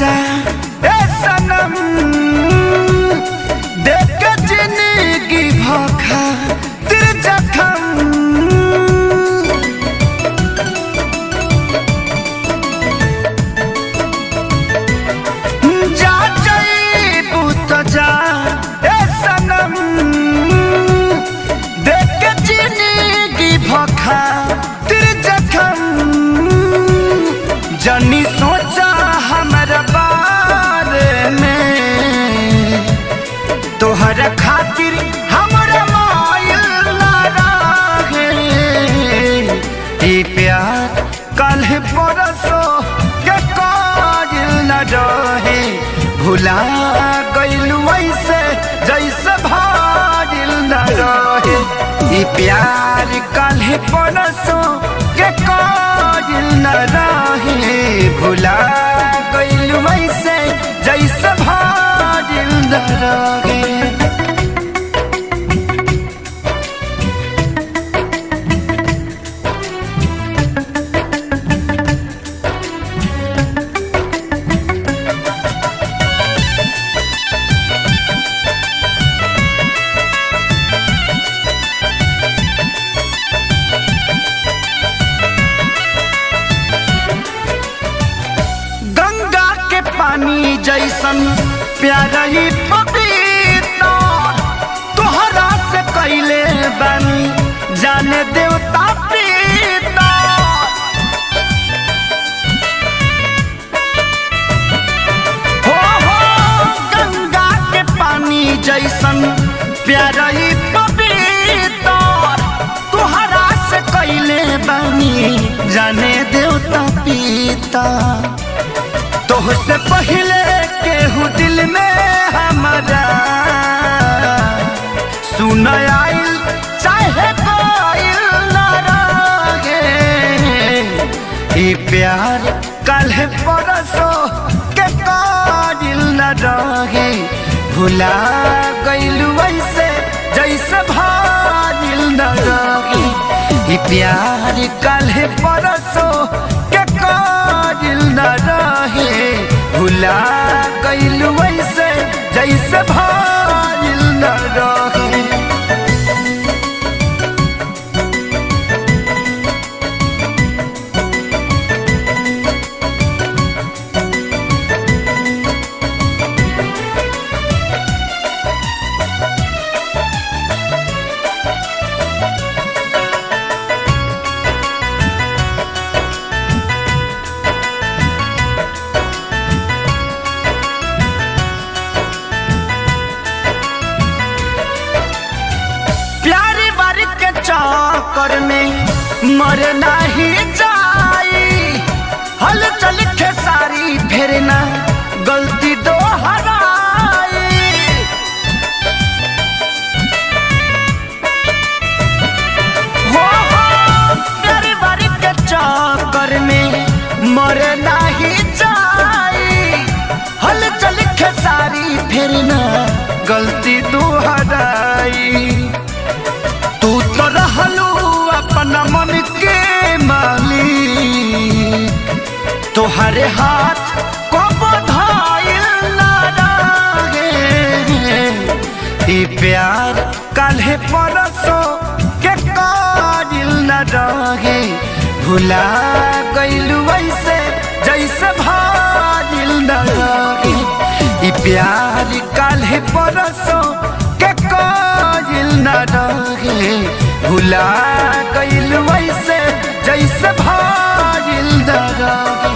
जा ए सनम देख के जिंदगी भखा तेरे जखम जा जाइबू तो जा ए सनम देख के जिंदगी भखा तेरे जखम जनी सोचा हमारा बारे में तोहरा खातिर हमारा मायल ना रहे ये प्यार कल परसों के कायल न रहे भुला गइलू ऐसे जैसे भागिल न रहे ये प्यार कल परसों के कायल न रहे भुला गइलू ऐसे जैसे भागिल न रहे। पानी जैसन प्यारा ही पपीता तोहरा से कैले बानी जाने देवता पीता हो गंगा के पानी जैसन प्यारा ही पपीता तोहरा से कैले बानी जाने देवता पीता तोहसे पहले केहू दिल में हमारा सुन आइल चाहे कोइल ना रहे ये प्यार कल परसों के कायल न रहे भुला गइलू ऐसे जैसे भागिल न रहे ये प्यार कल परसों के कायल न रहे भुला गइलू ऐसे जैसे भागिल न रहे। चक्कर में मर नहीं जाई हल चल खेसारी फिर ना गलती दोहराई हो प्यारी बारी के चक्कर में मर नहीं जाई हल चल खेसारी फिर ना गलती दोहराई तू तो रहलू अपना मन के मालिक तोहरे हाथ को बधाइल ना रहे ये प्यार कल परसों के कायल न रहे भुला गइलू ऐसे जैसे भागिल न रहे ये प्यार कल परसों के कायल न रहे भुला गइलू ऐसे जैसे भागिल न रहे।